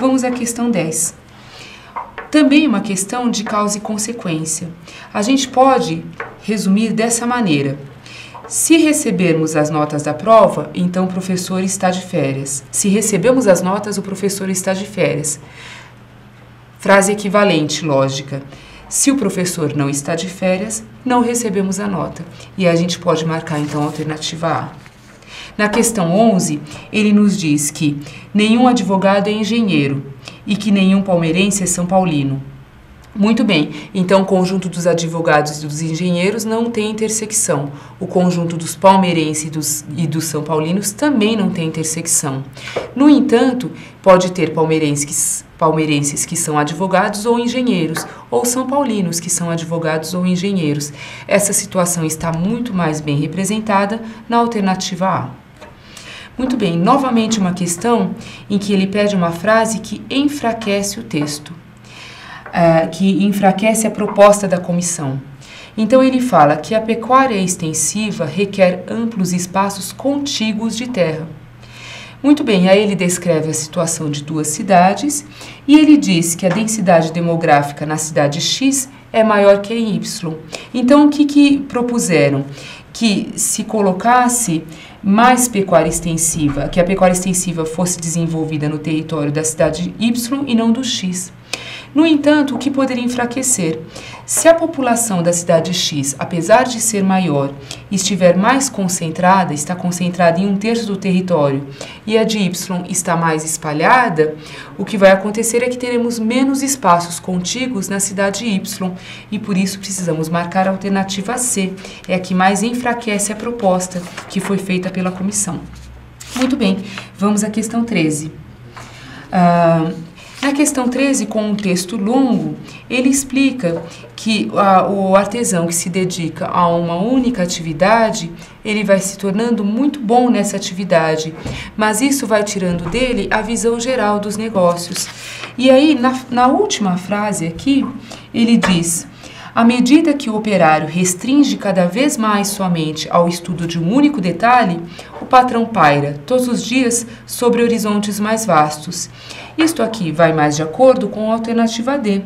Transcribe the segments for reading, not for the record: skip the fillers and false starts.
Vamos à questão 10. Também uma questão de causa e consequência. A gente pode resumir dessa maneira. Se recebermos as notas da prova, então o professor está de férias. Se recebemos as notas, o professor está de férias. Frase equivalente, lógica. Se o professor não está de férias, não recebemos a nota. E a gente pode marcar, então, a alternativa A. Na questão 11, ele nos diz que nenhum advogado é engenheiro e que nenhum palmeirense é São Paulino. Muito bem, então o conjunto dos advogados e dos engenheiros não tem intersecção. O conjunto dos palmeirenses e dos São Paulinos também não tem intersecção. No entanto, pode ter palmeirenses que são advogados ou engenheiros, ou São Paulinos que são advogados ou engenheiros. Essa situação está muito mais bem representada na alternativa A. Muito bem, novamente uma questão em que ele pede uma frase que enfraquece o texto. Que enfraquece a proposta da comissão. Então, ele fala que a pecuária extensiva requer amplos espaços contíguos de terra. Muito bem, aí ele descreve a situação de duas cidades e ele diz que a densidade demográfica na cidade X é maior que em Y. Então, o que propuseram? Que se colocasse mais pecuária extensiva, que a pecuária extensiva fosse desenvolvida no território da cidade Y e não do X. No entanto, o que poderia enfraquecer? Se a população da cidade X, apesar de ser maior, estiver mais concentrada, está concentrada em 1/3 do território, e a de Y está mais espalhada, o que vai acontecer é que teremos menos espaços contíguos na cidade Y, e por isso precisamos marcar a alternativa C, é a que mais enfraquece a proposta que foi feita pela comissão. Muito bem, vamos à questão 13. Na questão 13, com um texto longo, ele explica que o artesão que se dedica a uma única atividade, ele vai se tornando muito bom nessa atividade, mas isso vai tirando dele a visão geral dos negócios. E aí, na última frase aqui, ele diz: à medida que o operário restringe cada vez mais sua mente ao estudo de um único detalhe, o patrão paira, todos os dias, sobre horizontes mais vastos. Isto aqui vai mais de acordo com a alternativa D,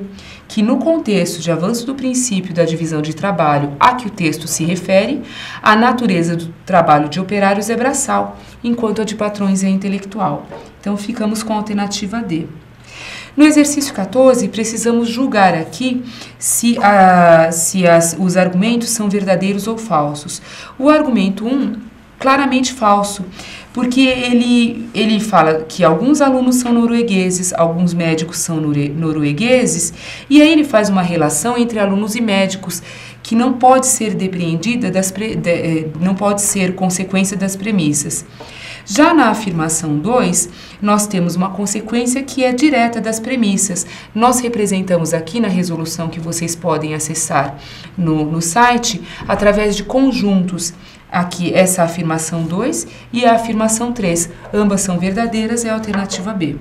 que no contexto de avanço do princípio da divisão de trabalho a que o texto se refere, a natureza do trabalho de operários é braçal, enquanto a de patrões é intelectual. Então, ficamos com a alternativa D. No exercício 14, precisamos julgar aqui se os argumentos são verdadeiros ou falsos. O argumento 1, claramente falso, porque ele fala que alguns alunos são noruegueses, alguns médicos são noruegueses, e aí ele faz uma relação entre alunos e médicos que não pode ser depreendida, não pode ser consequência das premissas. Já na afirmação 2, nós temos uma consequência que é direta das premissas. Nós representamos aqui na resolução que vocês podem acessar no site, através de conjuntos. Aqui, essa afirmação 2 e a afirmação 3. Ambas são verdadeiras, é a alternativa B.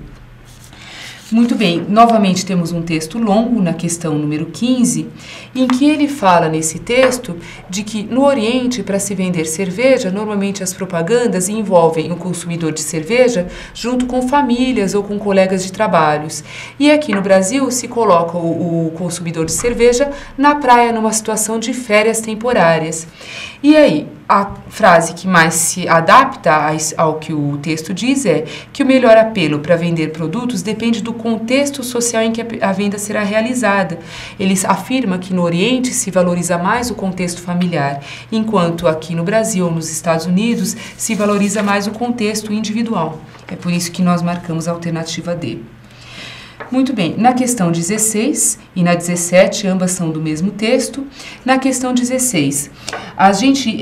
Muito bem, novamente temos um texto longo na questão número 15, em que ele fala nesse texto de que no Oriente, para se vender cerveja, normalmente as propagandas envolvem o consumidor de cerveja junto com famílias ou com colegas de trabalhos. E aqui no Brasil se coloca o consumidor de cerveja na praia numa situação de férias temporárias. E aí, a frase que mais se adapta ao que o texto diz é que o melhor apelo para vender produtos depende do contexto social em que a venda será realizada. Ele afirma que no Oriente se valoriza mais o contexto familiar, enquanto aqui no Brasil ou nos Estados Unidos se valoriza mais o contexto individual. É por isso que nós marcamos a alternativa D. Muito bem, na questão 16 e na 17, ambas são do mesmo texto. Na questão 16, a gente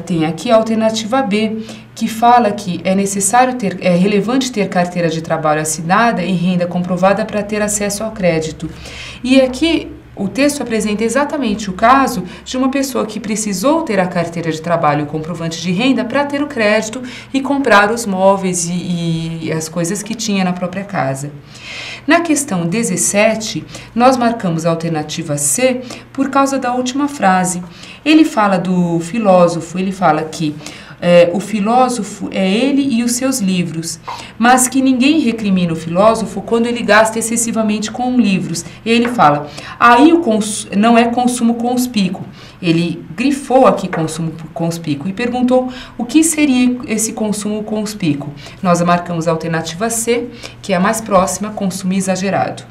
tem aqui a alternativa B, que fala que é relevante ter carteira de trabalho assinada e renda comprovada para ter acesso ao crédito. E aqui o texto apresenta exatamente o caso de uma pessoa que precisou ter a carteira de trabalho e o comprovante de renda para ter o crédito e comprar os móveis e as coisas que tinha na própria casa. Na questão 17, nós marcamos a alternativa C por causa da última frase. Ele fala do filósofo, ele fala que o filósofo é ele e os seus livros, mas que ninguém recrimina o filósofo quando ele gasta excessivamente com livros. E ele fala, aí não é consumo conspícuo. Ele grifou aqui consumo conspícuo e perguntou o que seria esse consumo conspícuo. Nós marcamos a alternativa C, que é a mais próxima, consumo exagerado.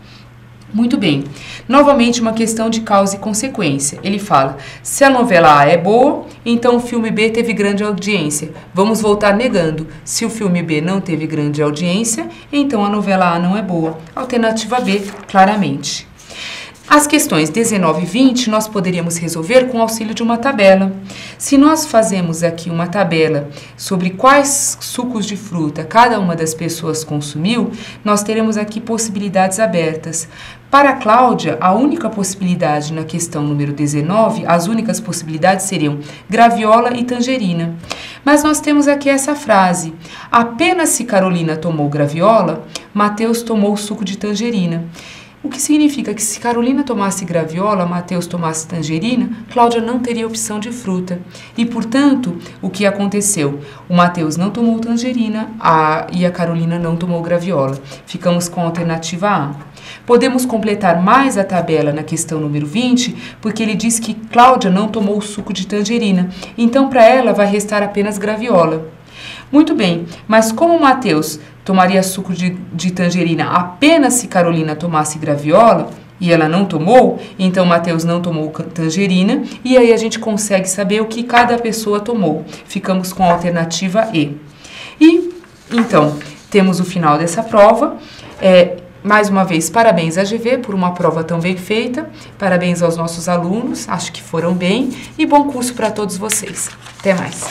Muito bem. Novamente uma questão de causa e consequência. Ele fala, se a novela A é boa, então o filme B teve grande audiência. Vamos voltar negando. Se o filme B não teve grande audiência, então a novela A não é boa. Alternativa B, claramente. As questões 19 e 20 nós poderíamos resolver com o auxílio de uma tabela. Se nós fazemos aqui uma tabela sobre quais sucos de fruta cada uma das pessoas consumiu, nós teremos aqui possibilidades abertas. Para a Cláudia, a única possibilidade na questão número 19, as únicas possibilidades seriam graviola e tangerina. Mas nós temos aqui essa frase, apenas se Carolina tomou graviola, Mateus tomou suco de tangerina. O que significa que se Carolina tomasse graviola, Mateus tomasse tangerina, Cláudia não teria opção de fruta. E, portanto, o que aconteceu? O Mateus não tomou tangerina e a Carolina não tomou graviola. Ficamos com a alternativa A. Podemos completar mais a tabela na questão número 20, porque ele diz que Cláudia não tomou suco de tangerina. Então, para ela, vai restar apenas graviola. Muito bem, mas como Mateus tomaria suco de tangerina apenas se Carolina tomasse graviola, e ela não tomou, então Mateus não tomou tangerina, e aí a gente consegue saber o que cada pessoa tomou. Ficamos com a alternativa E. E, então, temos o final dessa prova. Mais uma vez, parabéns à GV por uma prova tão bem feita, parabéns aos nossos alunos, acho que foram bem, e bom curso para todos vocês. Até mais!